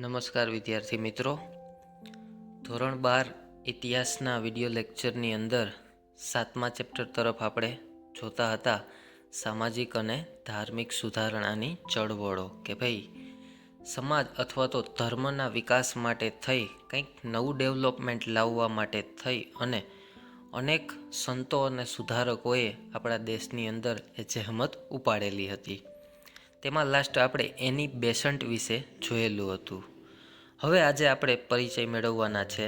નમસ્કાર વિદ્યાર્થી મિત્રો. ધોરણ 12 ઇતિહાસના વિડીયો લેક્ચરની અંદર 7મા ચેપ્ટર તરફ આપણે જોતા હતા સામાજિક અને ધાર્મિક સુધારણાની ચળવળો કે ભાઈ સમાજ અથવા તો ધર્મના વિકાસ માટે થઈ કંઈક નવું ડેવલપમેન્ટ લાવવા માટે થઈ અને અનેક સંતો અને સુધારકોએ આપણા દેશની અંદર એ જહેમત ઉપાડેલી હતી. તેમાં લાસ્ટ આપણે એની બેસન્ટ વિશે જોયેલું હતું. હવે આજે આપણે પરિચય મેળવવાના છે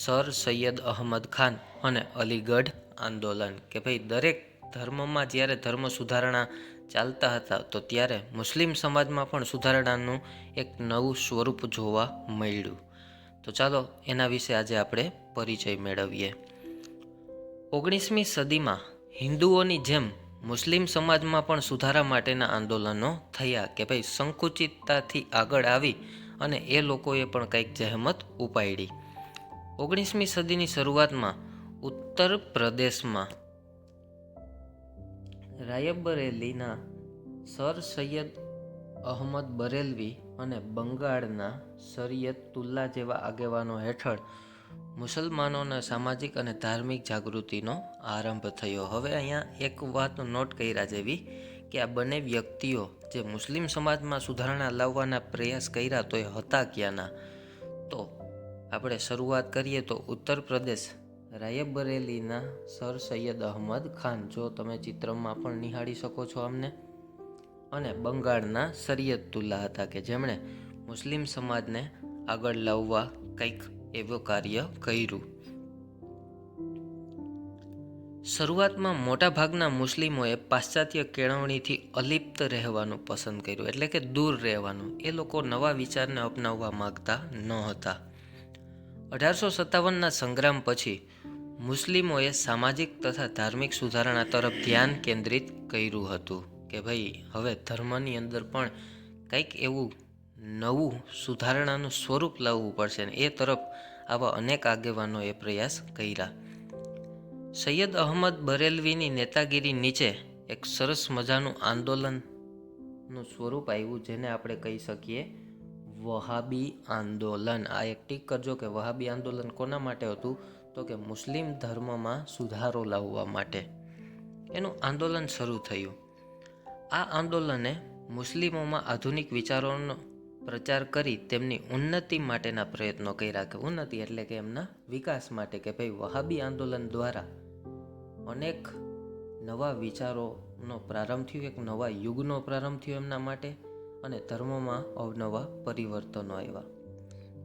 સર સૈયદ અહમદ ખાન અને અલીગઢ આંદોલન કે ભાઈ દરેક ધર્મમાં જ્યારે ધર્મ સુધારણા ચાલતા હતા તો ત્યારે મુસ્લિમ સમાજમાં પણ સુધારણાનું એક નવું સ્વરૂપ જોવા મળ્યું. તો ચાલો એના વિશે આજે આપણે પરિચય મેળવીએ. 19મી સદીમાં હિન્દુઓની જેમ મુસ્લિમ સમાજમાં પણ સુધારા માટેના આંદોલનો થયા કે ભાઈ સંકુચિતતાથી આગળ આવી અને એ લોકોએ પણ કંઈક જહેમત ઉપાડી. 19મી સદીની શરૂઆતમાં ઉત્તર પ્રદેશમાં રાયબરેલીના સર સૈયદ અહમદ બરેલવી અને બંગાળના શરિયતુલ્લા જેવા આગેવાનો હેઠળ મુસલમાનોના સામાજિક અને ધાર્મિક જાગૃતિનો આરંભ થયો. હવે અહીંયા એક વાત નોટ કર્યા જેવી કે આ બંને વ્યક્તિઓ જે મુસ્લિમ સમાજમાં સુધારણા લાવવાના પ્રયાસ કર્યા તો એ હતા ક્યાંના? તો આપણે શરૂઆત કરીએ તો ઉત્તર પ્રદેશ રાયબરેલીના સર સૈયદ અહમદ ખાન, જો તમે ચિત્રમાં પણ નિહાળી શકો છો અમને, અને બંગાળના શરિયતુલ્લા હતા કે જેમણે મુસ્લિમ સમાજને આગળ લાવવા કંઈક એવું કાર્ય કર્યું. શરૂઆતમાં મોટાભાગના મુસ્લિમોએ પાશ્ચાત્ય કેળવણીથી અલિપ્ત રહેવાનું પસંદ કર્યું, એટલે કે દૂર રહેવાનું. એ લોકો નવા વિચારને અપનાવવા માંગતા ન હતા. 1857ના સંગ્રામ પછી મુસ્લિમોએ સામાજિક તથા ધાર્મિક સુધારણા તરફ ધ્યાન કેન્દ્રિત કર્યું હતું કે ભાઈ હવે ધર્મની અંદર પણ કંઈક એવું નવું સુધારણાનું સ્વરૂપ લાવવું પડશે ને એ તરફ આવા અનેક આગેવાનોએ પ્રયાસ કર્યા. સૈયદ અહમદ બરેલવીની નેતાગીરી નીચે એક સરસ મજાનું આંદોલનનું સ્વરૂપ આવ્યું જેને આપણે કહી શકીએ વહાબી આંદોલન. આ એક ટીક કરજો કે વહાબી આંદોલન કોના માટે હતું? તો કે મુસ્લિમ ધર્મમાં સુધારો લાવવા માટે એનું આંદોલન શરૂ થયું. આ આંદોલને મુસ્લિમોમાં આધુનિક વિચારોનો પ્રચાર કરી તેમની ઉન્નતિ માટેના પ્રયત્નો કર્યા. કે ઉન્નતિ એટલે કે એમના વિકાસ માટે કે ભાઈ વહાબી આંદોલન દ્વારા અનેક નવા વિચારોનો પ્રારંભ થયો, એક નવા યુગનો પ્રારંભ થયો એમના માટે અને ધર્મમાં અવનવા પરિવર્તનો આવ્યા.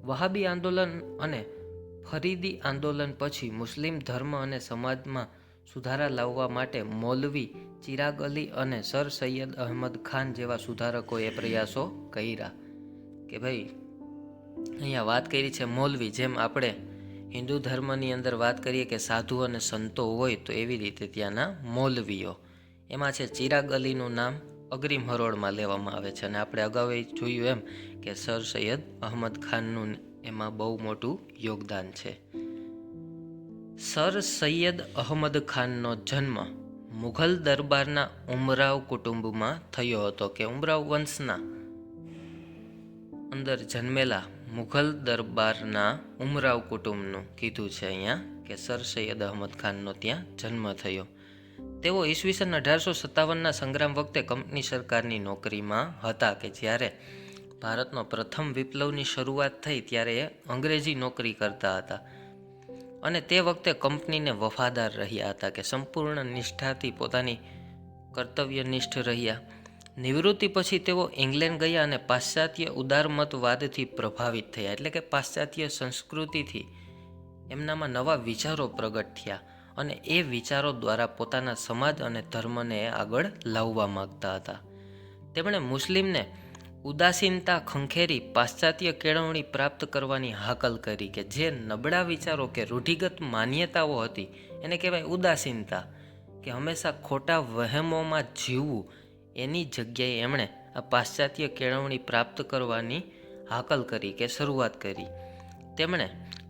વહાબી આંદોલન અને ફરીદી આંદોલન પછી મુસ્લિમ ધર્મ અને સમાજમાં સુધારા લાવવા માટે મૌલવી ચિરાગ અલી અને સર સૈયદ અહમદ ખાન જેવા સુધારકોએ પ્રયાસો કર્યા. કે ભાઈ અહીંયા વાત કરી છે મૌલવી, જેમ આપણે હિન્દુ ધર્મની અંદર વાત કરીએ કે સાધુ અને સંતો હોય તો એવી રીતે ત્યાંના મૌલવીઓ. એમાં છે ચિરાગ અલીનું નામ અગ્રીમ હરોળમાં લેવામાં આવે છે અને આપણે અગાઉ જોયું એમ કે સર સૈયદ અહમદ ખાનનું એમાં બહુ મોટું યોગદાન છે. સર સૈયદ અહમદ ખાનનો જન્મ મુઘલ દરબારના ઉમરાવ કુટુંબમાં થયો હતો કે ઉમરાવ વંશના અંદર જન્મેલા મુઘલ દરબારના ઉમરાવ કુટુંબનું કીધું છે અહીંયા કે સર સૈયદ અહમદ ખાનનો ત્યાં જન્મ થયો. તેઓ ઈસવીસન 1857ના સંગ્રામ વખતે કંપની સરકારની નોકરીમાં હતા કે જ્યારે ભારતનો પ્રથમ વિપ્લવની શરૂઆત થઈ ત્યારે એ અંગ્રેજી નોકરી કરતા હતા અને તે વખતે કંપનીને વફાદાર રહ્યા હતા કે સંપૂર્ણ નિષ્ઠાથી પોતાની કર્તવ્યનિષ્ઠ રહ્યા. નિવૃત્તિ પછી તેઓ ઇંગ્લેન્ડ ગયા અને પાશ્ચાત્ય ઉદારમતવાદથી પ્રભાવિત થયા, એટલે કે પાશ્ચાત્ય સંસ્કૃતિથી એમનામાં નવા વિચારો પ્રગટ થયા અને એ વિચારો દ્વારા પોતાના સમાજ અને ધર્મને આગળ લાવવા માંગતા હતા. તેમણે મુસ્લિમને ઉદાસીનતા ખંખેરી પાશ્ચાત્ય કેળવણી પ્રાપ્ત કરવાની હાકલ કરી કે જે નબળા વિચારો કે રૂઢિગત માન્યતાઓ હતી એને કહેવાય ઉદાસીનતા, કે હંમેશા ખોટા વહેમોમાં જીવવું. એની જગ્યાએ એમણે આ પાશ્ચાત્ય કેળવણી પ્રાપ્ત કરવાની હાકલ કરી કે શરૂઆત કરી. તેમણે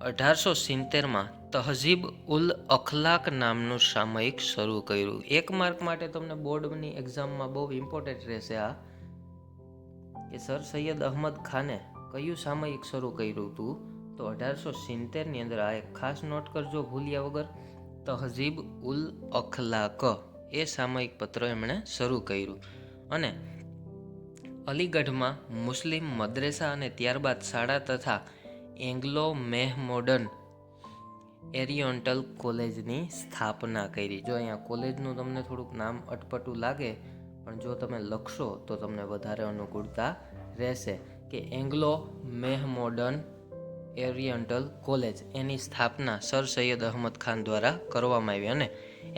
1870માં તહઝીબ ઉલ અખલાક નામનું સામયિક શરૂ કર્યું. એક માર્ક માટે તમને બોર્ડની એક્ઝામમાં બહુ ઇમ્પોર્ટન્ટ રહેશે આ કે સર સૈયદ અહમદ ખાને કયું સામયિક શરૂ કર્યું હતું? તો 1870ની અંદર. આ એક ખાસ નોટ કરજો ભૂલ્યા વગર. તહઝીબ ઉલ અખલાક એ સામયિક પત્ર એમણે શરૂ કર્યું. અને અલીગઢમાં મુસ્લિમ મદ્રેસા અને ત્યારબાદ શાળા તથા એંગ્લો મેહમોડન એરિયોન્ટલ કોલેજની સ્થાપના કરી. જો અહીંયા કોલેજનું તમને થોડુંક નામ અટપટું લાગે, પણ જો તમે લખશો તો તમને વધારે અનુકૂળતા રહેશે કે એંગ્લો મેહમોડન એરિયન્ટલ કોલેજ. એની સ્થાપના સર સૈયદ અહમદ ખાન દ્વારા કરવામાં આવી. અને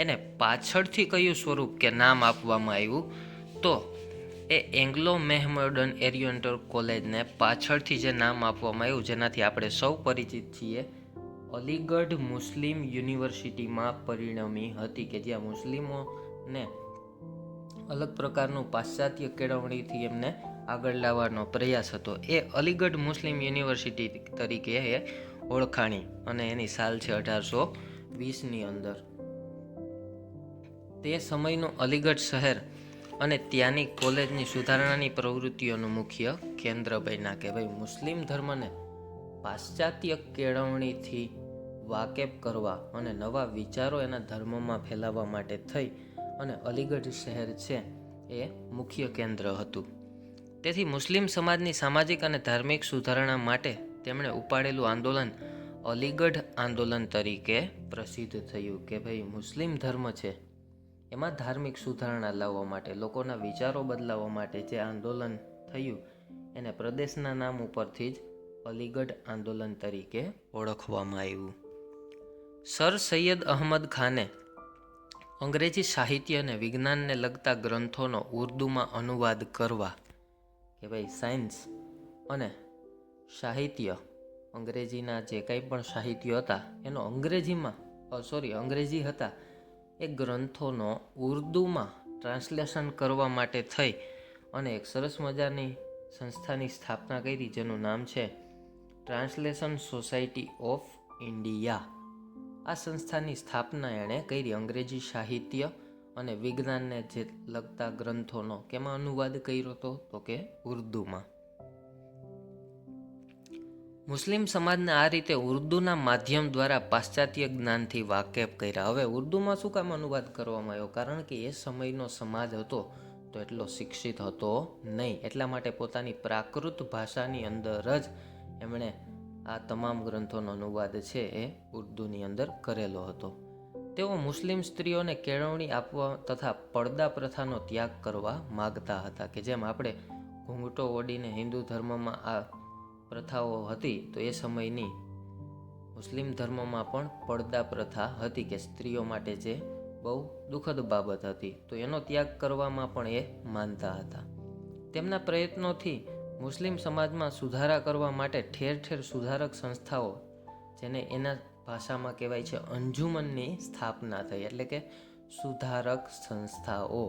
એને પાછળથી કયું સ્વરૂપ કે નામ આપવામાં આવ્યું? તો એ એંગ્લો મેહમોડન એરિયન્ટલ કોલેજને પાછળથી જે નામ આપવામાં આવ્યું, જેનાથી આપણે સૌ પરિચિત છીએ, અલીગઢ મુસ્લિમ યુનિવર્સિટીમાં પરિણમી હતી, કે જ્યાં મુસ્લિમોને અલગ પ્રકારનું પાશ્ચાત્ય કેળવણીથી એમને આગળ લાવવાનો પ્રયાસ હતો. એ અલીગઢ મુસ્લિમ યુનિવર્સિટી તરીકે એ ઓળખાણી, અને એની સાલ છે 1820ની અંદર. તે સમયનું અલીગઢ શહેર અને ત્યાંની કોલેજની સુધારણાની પ્રવૃત્તિઓનું મુખ્ય કેન્દ્ર બન્યા. કે ભાઈ મુસ્લિમ ધર્મને પાશ્ચાત્ય કેળવણીથી વાકેફ કરવા અને નવા વિચારો એના ધર્મમાં ફેલાવવા માટે થઈ અને અલીગઢ શહેર છે એ મુખ્ય કેન્દ્ર હતું. તેથી મુસ્લિમ સમાજની સામાજિક અને ધાર્મિક સુધારણા માટે તેમણે ઉપાડેલું આંદોલન અલીગઢ આંદોલન તરીકે પ્રસિદ્ધ થયું. કે ભાઈ મુસ્લિમ ધર્મ છે એમાં ધાર્મિક સુધારણા લાવવા માટે, લોકોના વિચારો બદલાવવા માટે જે આંદોલન થયું એને પ્રદેશના નામ ઉપરથી જ અલીગઢ આંદોલન તરીકે ઓળખવામાં આવ્યું. સર સૈયદ અહમદ ખાને અંગ્રેજી સાહિત્ય અને વિજ્ઞાનને લગતા ગ્રંથોનો ઉર્દુમાં અનુવાદ કરવા, કે ભાઈ સાયન્સ અને સાહિત્ય, અંગ્રેજીના જે કંઈ પણ સાહિત્ય હતા એનો અંગ્રેજી હતા એ ગ્રંથોનો ઉર્દુમાં ટ્રાન્સલેશન કરવા માટે થઈ અને એક સરસ મજાની સંસ્થાની સ્થાપના કરી, જેનું નામ છે ટ્રાન્સલેશન સોસાયટી ઓફ ઇન્ડિયા. આ સંસ્થાની સ્થાપના એણે કરી અંગ્રેજી સાહિત્ય અને વિજ્ઞાનને જે લગતા ગ્રંથોનો. કેમાં અનુવાદ કર્યો હતો? તો કે ઉર્દુમાં. મુસ્લિમ સમાજને આ રીતે ઉર્દુના માધ્યમ દ્વારા પાશ્ચાત્ય જ્ઞાનથી વાકેફ કર્યા. હવે ઉર્દુમાં શું કામ અનુવાદ કરવામાં આવ્યો? કારણ કે એ સમયનો સમાજ હતો તો એટલો શિક્ષિત હતો નહીં, એટલા માટે પોતાની પ્રાકૃત ભાષાની અંદર જ એમણે આ તમામ ગ્રંથોનો અનુવાદ છે એ ઉર્દુની અંદર કરેલો હતો. તેઓ મુસ્લિમ સ્ત્રીઓને કેળવણી આપવા તથા પડદા પ્રથાનો ત્યાગ કરવા માગતા હતા. કે જેમ આપણે ઘૂંઘટો ઓઢીને હિન્દુ ધર્મમાં આ પ્રથાઓ હતી, તો એ સમયની મુસ્લિમ ધર્મમાં પણ પડદા પ્રથા હતી કે સ્ત્રીઓ માટે જે બહુ દુઃખદ બાબત હતી, તો એનો ત્યાગ કરવામાં પણ એ માનતા હતા. તેમના પ્રયત્નોથી મુસ્લિમ સમાજમાં સુધારા કરવા માટે ઠેર ઠેર સુધારક સંસ્થાઓ, જેને એના ભાષામાં કહેવાય છે અંજુમનની સ્થાપના થઈ. એટલે કે સુધારક સંસ્થાઓ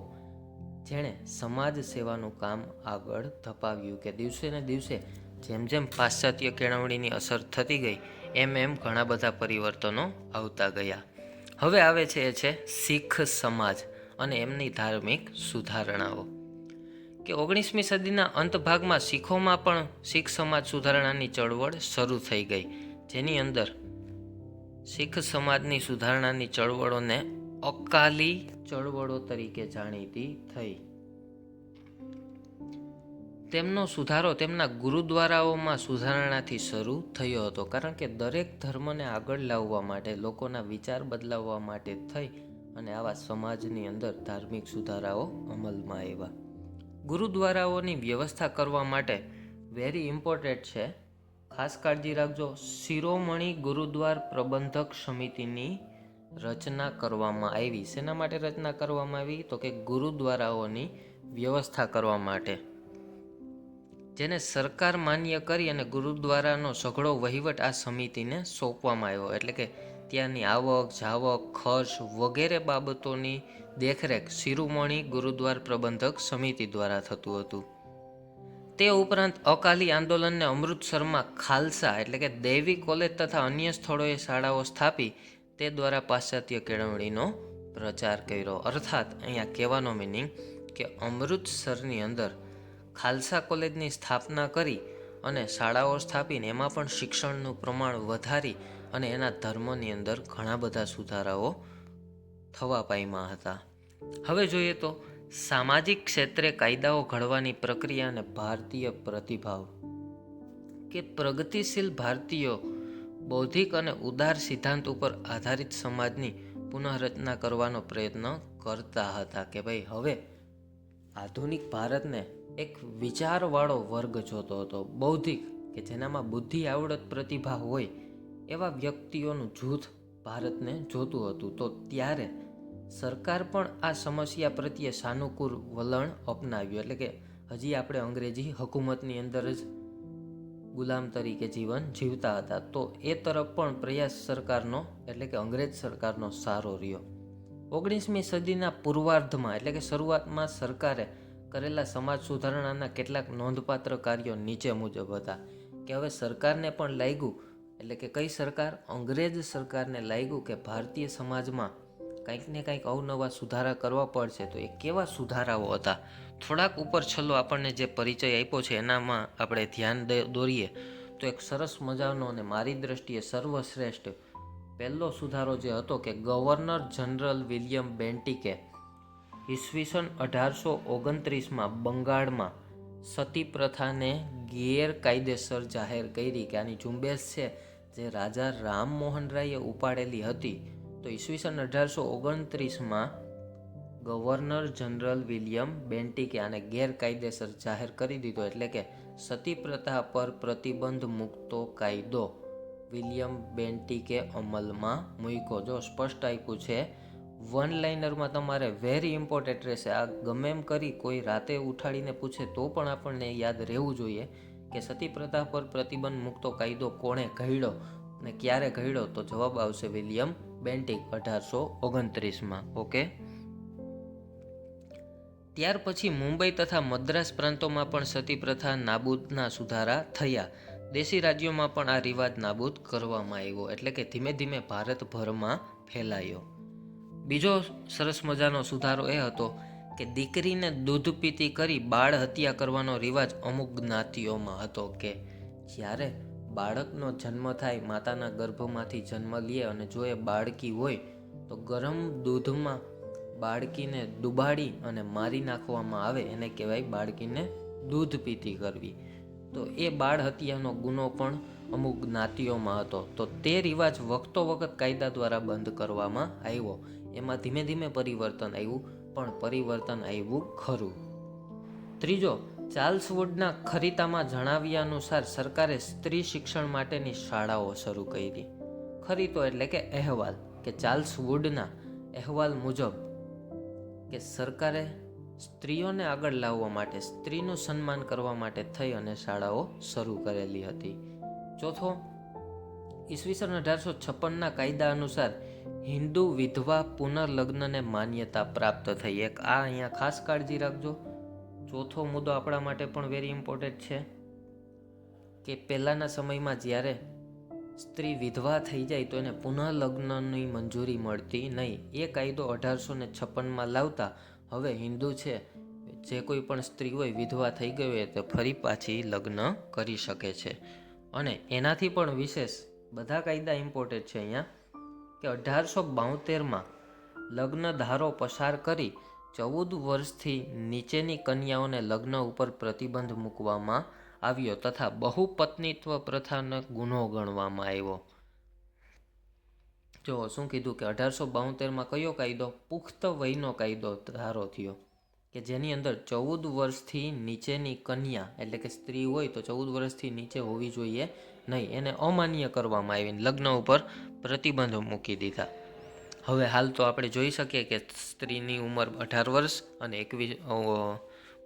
જેણે સમાજ સેવાનું કામ આગળ ધપાવ્યું. કે દિવસે ને દિવસે જેમ જેમ પાશ્ચાત્ય કેળવણીની અસર થતી ગઈ એમ એમ ઘણા બધા પરિવર્તનો આવતા ગયા. હવે આવે છે એ છે શીખ સમાજ અને એમની ધાર્મિક સુધારણાઓ. કે 19મી સદીના અંત ભાગમાં શીખોમાં પણ શીખ સમાજ સુધારણાની ચળવળ શરૂ થઈ ગઈ, જેની અંદર શીખ સમાજની સુધારણાની ચળવળોને અકાલી ચળવળો તરીકે જાણીતી થઈ. તેમનો સુધારો તેમના ગુરુદ્વારાઓમાં સુધારણાથી શરૂ થયો હતો. કારણ કે દરેક ધર્મને આગળ લાવવા માટે, લોકોના વિચાર બદલાવવા માટે થઈ અને આવા સમાજની અંદર ધાર્મિક સુધારાઓ અમલમાં આવ્યા. ગુરુદ્વારાઓની વ્યવસ્થા કરવા માટે વેરી ઇમ્પોર્ટન્ટ છે, ખાસ કાળજી રાખજો, શિરોમણી ગુરુદ્વાર પ્રબંધક સમિતિની રચના કરવામાં આવી. શેના માટે રચના કરવામાં આવી? તો કે ગુરુદ્વારાઓની વ્યવસ્થા કરવા માટે, જેને સરકાર માન્ય કરી અને ગુરુદ્વારાનો સઘળો વહીવટ આ સમિતિને સોંપવામાં આવ્યો. એટલે કે ત્યાંની આવક, જાવક, ખર્ચ વગેરે બાબતોની દેખરેખ શિરોમણી ગુરુદ્વાર પ્રબંધક સમિતિ દ્વારા થતું હતું. તે ઉપરાંત અકાલી આંદોલનને અમૃતસરમાં ખાલસા એટલે કે દૈવી કોલેજ તથા અન્ય સ્થળોએ શાળાઓ સ્થાપી તે દ્વારા પાશ્ચાત્ય કેળવણીનો પ્રચાર કર્યો. અર્થાત અહીંયા કહેવાનો મિનિંગ કે અમૃતસરની અંદર ખાલસા કોલેજની સ્થાપના કરી અને શાળાઓ સ્થાપીને એમાં પણ શિક્ષણનું પ્રમાણ વધારી અને એના ધર્મની અંદર ઘણા બધા સુધારાઓ થવા પામ્યા હતા. હવે જોઈએ તો સામાજિક ક્ષેત્રે કાયદાઓ ઘડવાની પ્રક્રિયા અને ભારતીય પ્રતિભાવ. કે પ્રગતિશીલ ભારતીયો બૌદ્ધિક અને ઉદાર સિદ્ધાંત ઉપર આધારિત સમાજની પુનઃરચના કરવાનો પ્રયત્ન કરતા હતા. કે ભાઈ હવે આધુનિક ભારતને એક વિચારવાળો વર્ગ જોતો હતો, બૌદ્ધિક, કે જેનામાં બુદ્ધિ, આવડત, પ્રતિભા હોય એવા વ્યક્તિઓનું જૂથ ભારતને જોતું હતું. તો ત્યારે સરકાર પણ આ સમસ્યા પ્રત્યે સાનુકૂળ વલણ અપનાવ્યું. એટલે કે હજી આપણે અંગ્રેજી હકુમતની અંદર જ ગુલામ તરીકે જીવન જીવતા હતા. તો એ તરફ પણ પ્રયાસ સરકારનો, એટલે કે અંગ્રેજ સરકારનો સારો રહ્યો. 19મી સદીના પૂર્વાર્ધમાં, એટલે કે શરૂઆતમાં સરકારે કરેલા સમાજ સુધારણાના કેટલાક નોંધપાત્ર કાર્યો નીચે મુજબ હતા. કે હવે સરકારને પણ લાગ્યું, એટલે કે કઈ સરકાર? અંગ્રેજ સરકારને લાગ્યું કે ભારતીય સમાજમાં કંઈક ને કંઈક અવનવા સુધારા કરવા પડશે. તો એ કેવા સુધારાઓ હતા? થોડાક ઉપર છલ્લો આપણને જે પરિચય આપ્યો છે એનામાં આપણે ધ્યાન દોરીએ તો એક સરસ મજાનો અને મારી દ્રષ્ટિએ સર્વશ્રેષ્ઠ પહેલો સુધારો જે હતો કે ગવર્નર જનરલ વિલિયમ બેન્ટિકે ઈસવીસન 1829માં બંગાળમાં સતી પ્રથાને ગેરકાયદેસર જાહેર કરી. કે આની ઝુંબેશ છે જે રાજા રામમોહન રાયે ઉપાડેલી હતી. તો ઈસવીસન 1829માં ગવર્નર જનરલ વિલિયમ બેન્ટિકે આને ગેરકાયદેસર જાહેર કરી દીધો. એટલે કે સતી પ્રથા પર પ્રતિબંધ મૂકતો કાયદો વિલિયમ બેન્ટિકે અમલમાં મૂક્યો. જો સ્પષ્ટ આપ્યું છે, વન લાઇનરમાં તમારે વેરી ઇમ્પોર્ટન્ટ રહેશે. આ ગમે એમ કરી કોઈ રાતે ઉઠાડીને પૂછે તો પણ આપણને યાદ રહેવું જોઈએ કે સતી પ્રથા પર પ્રતિબંધ મૂકતો કાયદો કોણે ઘડ્યો ને ક્યારે ઘડ્યો? તો જવાબ આવશે વિલિયમ બેન્ટિક 1829માં. ઓકે. ત્યાર પછી મુંબઈ તથા મદ્રાસ પ્રાંતોમાં પણ સતી પ્રથા નાબૂદના સુધારા થયા. દેશી રાજ્યોમાં પણ આ રિવાજ નાબૂદ કરવામાં આવ્યો. એટલે કે ધીમે ધીમે ભારતભરમાં ફેલાયો. બીજો સરસ મજાનો સુધારો એ હતો કે દીકરીને દૂધ પીતી કરી બાળ હત્યા કરવાનો રિવાજ અમુક જ્ઞાતિઓમાં હતો. કે જ્યારે બાળકનો જન્મ થાય, માતાના ગર્ભમાંથી જન્મ લે અને જો એ બાળકી હોય તો ગરમ દૂધમાં બાળકીને ડુબાડી અને મારી નાખવામાં આવે, એને કહેવાય બાળકીને દૂધ પીતી કરવી. તો એ બાળ હત્યાનો ગુનો પણ અમુક જ્ઞાતિઓમાં હતો. તો તે રિવાજ વખતો વખત કાયદા દ્વારા બંધ કરવામાં આવ્યો. એમાં ધીમે ધીમે પરિવર્તન આવ્યું, પણ પરિવર્તન આવ્યું ખરું. ત્રીજો, ચાર્લ્સ વુડના ખરીતામાં જણાવ્યા અનુસાર સરકારે સ્ત્રી શિક્ષણ માટેની શાળાઓ શરૂ કરી. ખરીતો એટલે કે અહેવાલ, કે ચાર્લ્સ વુડના અહેવાલ મુજબ કે સરકારે સ્ત્રીઓને આગળ લાવવા માટે, સ્ત્રીનું સન્માન કરવા માટે થઈ અને શાળાઓ શરૂ કરેલી હતી. ચોથો, ઈસવીસન 1856ના કાયદા અનુસાર હિન્દુ વિધવા પુનર્લગ્નને માન્યતા પ્રાપ્ત થઈ. એક આ અહીંયા ખાસ કાળજી રાખજો. ચોથો મુદ્દો આપણા માટે પણ વેરી ઇમ્પોર્ટન્ટ છે કે પહેલાંના સમયમાં જ્યારે સ્ત્રી વિધવા થઈ જાય તો એને પુનઃલગ્નની મંજૂરી મળતી નહીં. એ કાયદો 1856માં લાવતા હવે હિન્દુ છે, જે કોઈ પણ સ્ત્રી હોય વિધવા થઈ ગઈ હોય તો ફરી પાછી લગ્ન કરી શકે છે. અને એનાથી પણ વિશેષ બધા કાયદા ઇમ્પોર્ટન્ટ છે અહીંયા કે 1872માં લગ્ન ધારો પસાર કરી 14 વર્ષથી નીચેની કન્યાઓને લગ્ન ઉપર પ્રતિબંધ મૂકવામાં આવ્યો તથા બહુપત્નીત્વ પ્રથાનો ગુનો ગણવામાં આવ્યો. જો શું કીધું કે 1872માં કયો કાયદો? પુખ્ત વયનો કાયદો ધારો થયો કે જેની અંદર 14 વર્ષથી નીચેની કન્યા, એટલે કે સ્ત્રી હોય તો 14 વર્ષથી નીચે હોવી જોઈએ નહીં, એને અમાન્ય કરવામાં આવીને લગ્ન ઉપર પ્રતિબંધ મૂકી દીધા. હવે હાલ તો આપણે જોઈ શકીએ કે સ્ત્રીની ઉંમર 18 વર્ષ અને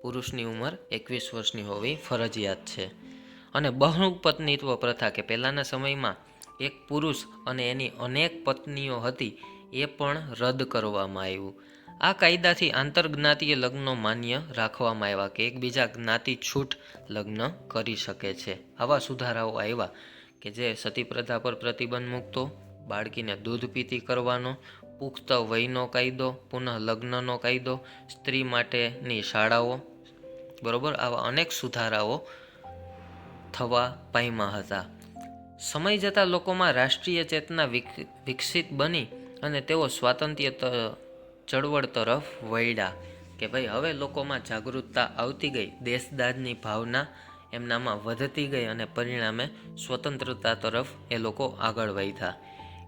પુરુષની ઉંમર 21 વર્ષની હોવી ફરજિયાત છે. અને બહુપત્નીત્વ પ્રથા કે પહેલાંના સમયમાં એક પુરુષ અને એની અનેક પત્નીઓ હતી એ પણ રદ કરવામાં આવ્યું. આ કાયદાથી આંતરજ્ઞાતીય લગ્નો માન્ય રાખવામાં આવ્યા કે એકબીજા જ્ઞાતિ છૂટ લગ્ન કરી શકે છે. આવા સુધારાઓ આવ્યા કે જે સતી પ્રથા પર પ્રતિબંધ મૂકતો, બાળકીને દૂધ પીતી કરવાનો, પુખ્ત વયનો કાયદો, પુનઃ લગ્નનો કાયદો, સ્ત્રી માટેની શાળાઓ, બરોબર, આવા અનેક સુધારાઓ થવા પામ્યા હતા. સમય જતાં લોકોમાં રાષ્ટ્રીય ચેતના વિકસિત બની અને તેઓ સ્વાતંત્ર્ય ચળવળ તરફ વળ્યા કે ભાઈ હવે લોકોમાં જાગૃતતા આવતી ગઈ, દેશદાદની ભાવના એમનામાં વધતી ગઈ અને પરિણામે સ્વતંત્રતા તરફ એ લોકો આગળ વધ્યા.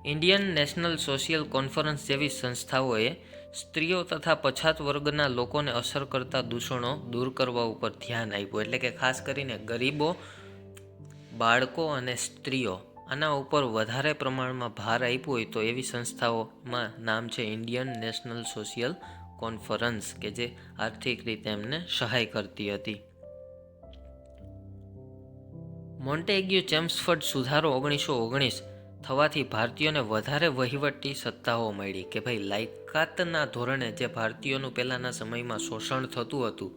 ઇન્ડિયન નેશનલ સોશિયલ કોન્ફરન્સ જેવી સંસ્થાઓએ સ્ત્રીઓ તથા પછાત વર્ગના લોકોને અસર કરતા દૂષણો દૂર કરવા ઉપર ધ્યાન આપ્યું. એટલે કે ખાસ કરીને ગરીબો, બાળકો અને સ્ત્રીઓ આના ઉપર વધારે પ્રમાણમાં ભાર આપ્યો હોય તો એવી સંસ્થાઓમાં નામ છે ઇન્ડિયન નેશનલ સોશિયલ કોન્ફરન્સ, કે જે આર્થિક રીતે એમને સહાય કરતી હતી. મોન્ટેગ્યુ ચેમ્સફર્ડ સુધારો 1919 થવાથી ભારતીયોને વધારે વહીવટી સત્તાઓ મળી કે ભાઈ લાયકાતના ધોરણે જે ભારતીયોનું પહેલાંના સમયમાં શોષણ થતું હતું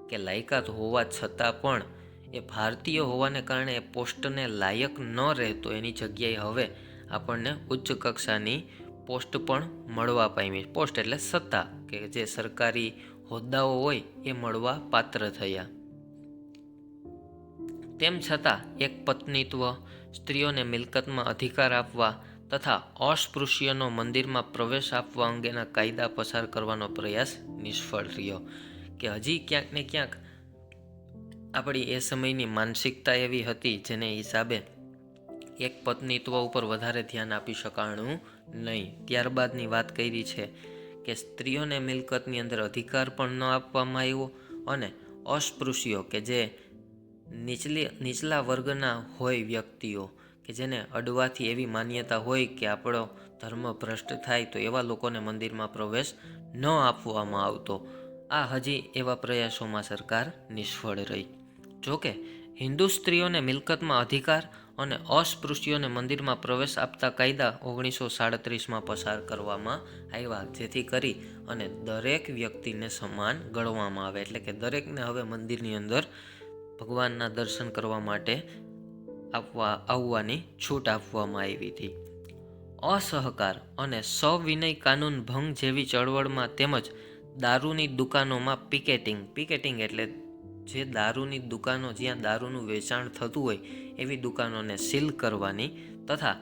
કે લાયકાત હોવા છતાં પણ એ ભારતીય હોવાને કારણે એ પોસ્ટને લાયક ન રહેતો, એની જગ્યાએ હવે આપણને ઉચ્ચ કક્ષાની પોસ્ટ પણ મળવા પામી. પોસ્ટ એટલે સત્તા, કે જે સરકારી હોદ્દાઓ હોય એ મળવા પાત્ર થયા. તેમ છતાં એક પત્નીત્વ, સ્ત્રીઓને મિલકતમાં અધિકાર આપવા તથા અસ્પૃશ્યનો મંદિરમાં પ્રવેશ આપવા અંગેના કાયદા પસાર કરવાનો પ્રયાસ નિષ્ફળ રહ્યો. કે હજી ક્યાંક ને ક્યાંક આપણી એ સમયની માનસિકતા એવી હતી જેને હિસાબે એક પત્નીત્વ ઉપર વધારે ધ્યાન આપી શકાણું નહીં. ત્યારબાદની વાત કરી છે કે સ્ત્રીઓને મિલકતની અંદર અધિકાર પણ ન આપવામાં આવ્યો અને અસ્પૃશ્યો કે જે નીચલા વર્ગના હોય વ્યક્તિઓ કે જેને અડવાથી એવી માન્યતા હોય કે આપણો ધર્મ ભ્રષ્ટ થાય તો એવા લોકોને મંદિરમાં પ્રવેશ ન આપવામાં આવતો. આ હજી એવા પ્રયાસોમાં સરકાર નિષ્ફળ રહી. જોકે હિન્દુ સ્ત્રીઓને મિલકતમાં અધિકાર અને અસ્પૃશ્યોને મંદિરમાં પ્રવેશ આપતા કાયદા 1937માં પસાર કરવામાં આવ્યા, જેથી કરી અને દરેક વ્યક્તિને સમાન ગણવામાં આવે. એટલે કે દરેકને હવે મંદિરની અંદર ભગવાનના દર્શન કરવા માટે આવવાની છૂટ આપવામાં આવી હતી. અસહકાર અને સવિનય કાનૂન ભંગ જેવી ચળવળમાં તેમજ દારૂની દુકાનોમાં પિકેટિંગ એટલે જે દારૂની દુકાનો જ્યાં દારૂનું વેચાણ થતું હોય એવી દુકાનોને સીલ કરવાની તથા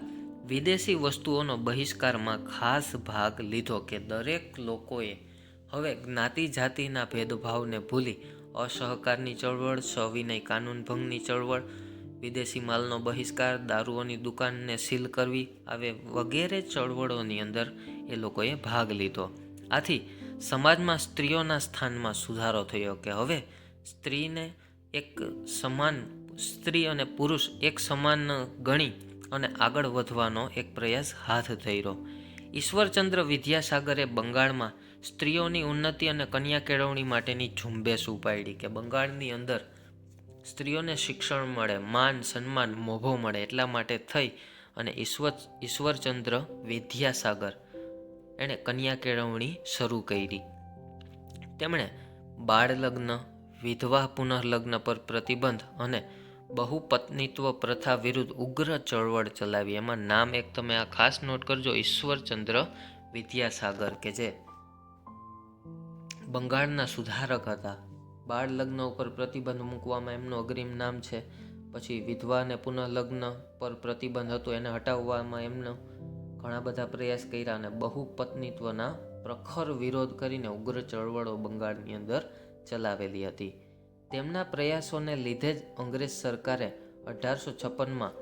વિદેશી વસ્તુઓનો બહિષ્કારમાં ખાસ ભાગ લીધો. કે દરેક લોકોએ હવે જ્ઞાતિ જાતિના ભેદભાવને ભૂલી અસહકારની ચળવળ, સવિનય કાનૂન ભંગની ચળવળ, વિદેશી માલનો બહિષ્કાર, દારૂઓની દુકાનને સીલ કરવી આવે વગેરે ચળવળોની અંદર એ લોકોએ ભાગ લીધો. આથી સમાજમાં સ્ત્રીઓના સ્થાનમાં સુધારો થયો કે હવે સ્ત્રીને એક સમાન, સ્ત્રી અને પુરુષ એક સમાન ગણી અને આગળ વધવાનો એક પ્રયાસ હાથ ધર્યો. ઈશ્વરચંદ્ર વિદ્યાસાગરે બંગાળમાં સ્ત્રીઓની ઉન્નતિ અને કન્યા કેળવણી માટેની ઝુંબેશ ઉપાડી કે બંગાળની અંદર સ્ત્રીઓને શિક્ષણ મળે, માન સન્માન મોભો મળે, એટલા માટે થઈ અને ઈશ્વરચંદ્ર વિદ્યાસાગર એણે કન્યા કેળવણી શરૂ કરી. તેમણે બાળ લગ્ન, વિધવા પુનઃલગ્ન પર પ્રતિબંધ અને બહુપત્નીત્વ પ્રથા વિરુદ્ધ ઉગ્ર ચળવળ ચલાવી. એમાં નામ એક તમે આ ખાસ નોટ કરજો, ઈશ્વરચંદ્ર વિદ્યાસાગર, કે જે બંગાળના સુધારક હતા. બાળ લગ્ન ઉપર પ્રતિબંધ મૂકવામાં એમનું અગ્રીમ નામ છે. પછી વિધવા અને પુનઃલગ્ન પર પ્રતિબંધ હતો એને હટાવવામાં એમનો ઘણા બધા પ્રયાસ કર્યા અને બહુપત્નીત્વના પ્રખર વિરોધ કરીને ઉગ્ર ચળવળો બંગાળની અંદર ચલાવેલી હતી. તેમના પ્રયાસોને લીધે જ અંગ્રેજ સરકારે 1856માં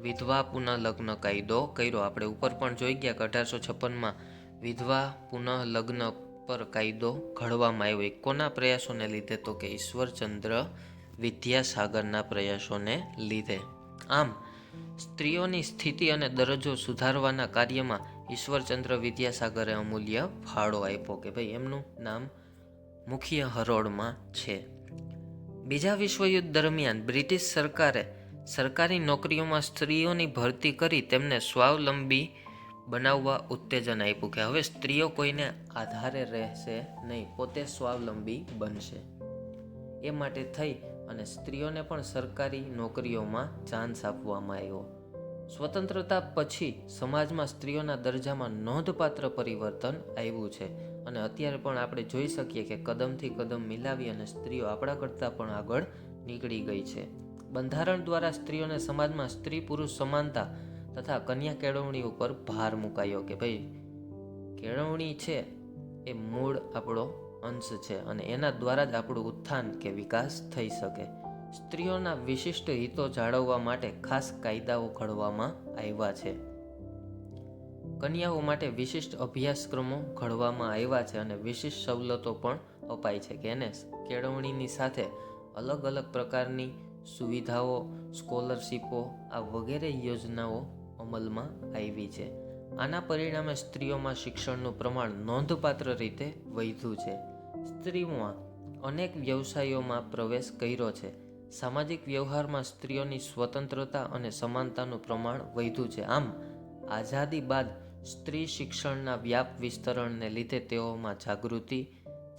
વિધવા પુનઃલગ્ન કાયદો કર્યો. આપણે ઉપર પણ જોઈ ગયા કે 1856માં વિધવા પુનઃલગ્ન પર કાયદો ઘડવામાં આવ્યો. કોના પ્રયાસોને લીધે? તો કે ઈશ્વરચંદ્ર વિદ્યાસાગરના પ્રયાસોને લીધે. આમ સ્ત્રીઓની સ્થિતિ અને દરજ્જો સુધારવાના કાર્યમાં ઈશ્વરચંદ્ર વિદ્યાસાગરે અમૂલ્ય ફાળો આપ્યો કે ભાઈ એમનું નામ મુખ્ય હરોળમાં છે. બીજા વિશ્વયુદ્ધ દરમિયાન બ્રિટિશ સરકારે સરકારી નોકરીઓમાં સ્ત્રીઓની ભરતી કરી તેમને સ્વાવલંબી બનાવવા ઉત્તેજન આપ્યું કે હવે સ્ત્રીઓ કોઈને આધારે રહેશે નહીં, પોતે સ્વાવલંબી બનશે. એ માટે થઈ અને સ્ત્રીઓને પણ સરકારી નોકરીઓમાં ચાન્સ આપવામાં આવ્યો. સ્વતંત્રતા પછી સમાજમાં સ્ત્રીઓના દરજ્જામાં નોંધપાત્ર પરિવર્તન આવ્યું છે અને અત્યારે પણ આપણે જોઈ શકીએ કે કદમથી કદમ મિલાવી અને સ્ત્રીઓ આપણા કરતાં પણ આગળ નીકળી ગઈ છે. બંધારણ દ્વારા સ્ત્રીઓને સમાજમાં સ્ત્રી પુરુષ સમાનતા તથા કન્યા કેળવણી ઉપર ભાર મુકાયો કે ભાઈ કેળવણી છે એ મૂળ આપણો અંશ છે અને એના દ્વારા જ આપણું ઉત્થાન કે વિકાસ થઈ શકે. સ્ત્રીઓના વિશિષ્ટ હિતો જાળવવા માટે ખાસ કાયદાઓ ઘડવામાં આવ્યા છે. કન્યાઓ માટે વિશિષ્ટ અભ્યાસક્રમો ઘડવામાં આવ્યા છે અને વિશિષ્ટ સવલતો પણ અપાય છે કે એને કેળવણીની સાથે અલગ અલગ પ્રકારની સુવિધાઓ, સ્કોલરશીપો આ વગેરે યોજનાઓ અમલમાં આવી છે. આના પરિણામે સ્ત્રીઓમાં શિક્ષણનું પ્રમાણ નોંધપાત્ર રીતે વધ્યું છે. સ્ત્રીઓમાં અનેક વ્યવસાયોમાં પ્રવેશ કર્યો છે. સામાજિક વ્યવહારમાં સ્ત્રીઓની સ્વતંત્રતા અને સમાનતાનું પ્રમાણ વધ્યું છે. આમ આઝાદી બાદ સ્ત્રી શિક્ષણના વ્યાપ વિસ્તરણને લીધે તેઓમાં જાગૃતિ,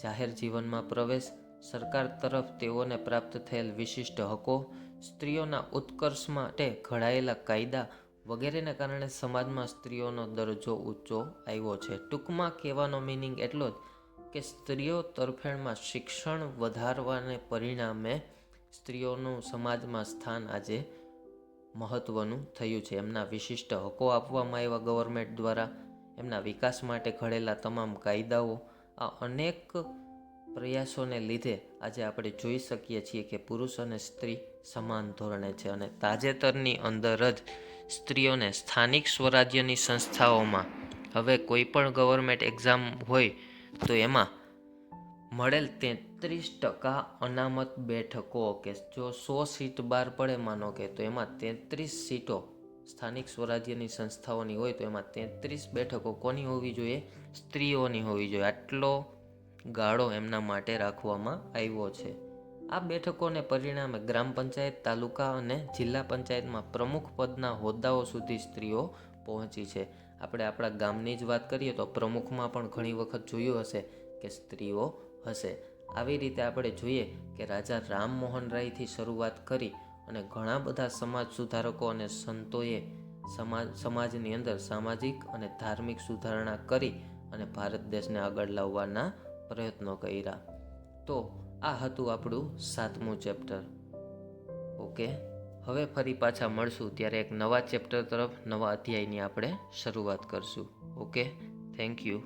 જાહેર જીવનમાં પ્રવેશ, સરકાર તરફ તેઓને પ્રાપ્ત થયેલ વિશિષ્ટ હકો, સ્ત્રીઓના ઉત્કર્ષ માટે ઘડાયેલા કાયદા વગેરેને કારણે સમાજમાં સ્ત્રીઓનો દરજ્જો ઊંચો આવ્યો છે. ટૂંકમાં કહેવાનો મિનિંગ એટલો જ કે સ્ત્રીઓ તરફેણમાં શિક્ષણ વધારવાને પરિણામે સ્ત્રીઓનું સમાજમાં સ્થાન આજે મહત્વનું થયું છે. એમના વિશિષ્ટ હકો આપવામાં આવ્યા ગવર્મેન્ટ દ્વારા, એમના વિકાસ માટે ઘડેલા તમામ કાયદાઓ, આ અનેક પ્રયાસોને લીધે આજે આપણે જોઈ શકીએ છીએ કે પુરુષ અને સ્ત્રી સમાન ધોરણે છે. અને તાજેતરની અંદર જ સ્ત્રીઓને સ્થાનિક સ્વરાજ્યની સંસ્થાઓમાં હવે કોઈ પણ ગવર્મેન્ટ એક્ઝામ હોય તો એમાં મળેલ 33% અનામત બેઠકો કે જો 100 સીટ બહાર પડે માનો કે તો એમાં 33 સીટો સ્થાનિક સ્વરાજ્યની સંસ્થાઓની હોય તો એમાં 33 બેઠકો કોની હોવી જોઈએ? સ્ત્રીઓની હોવી જોઈએ. આટલો ગાળો એમના માટે રાખવામાં આવ્યો છે. આ બેઠકોને પરિણામે ગ્રામ પંચાયત, તાલુકા અને જિલ્લા પંચાયતમાં પ્રમુખ પદના હોદ્દાઓ સુધી સ્ત્રીઓ પહોંચી છે. આપણે આપણા ગામની જ વાત કરીએ તો પ્રમુખમાં પણ ઘણી વખત જોયું હશે કે સ્ત્રીઓ હશે. આવી રીતે આપણે જોઈએ કે રાજા રામમોહન રાયથી શરૂઆત કરી અને ઘણા બધા સમાજ સુધારકો અને સંતોએ સમાજની અંદર સામાજિક અને ધાર્મિક સુધારણા કરી અને ભારત દેશને આગળ લાવવાના પ્રયત્નો કર્યા. તો આ હતું આપણું 7મું ચેપ્ટર. ઓકે, હવે ફરી પાછા મળશું ત્યારે એક નવા ચેપ્ટર તરફ, નવા અધ્યાયની આપણે શરૂઆત કરશું. Okay, thank you.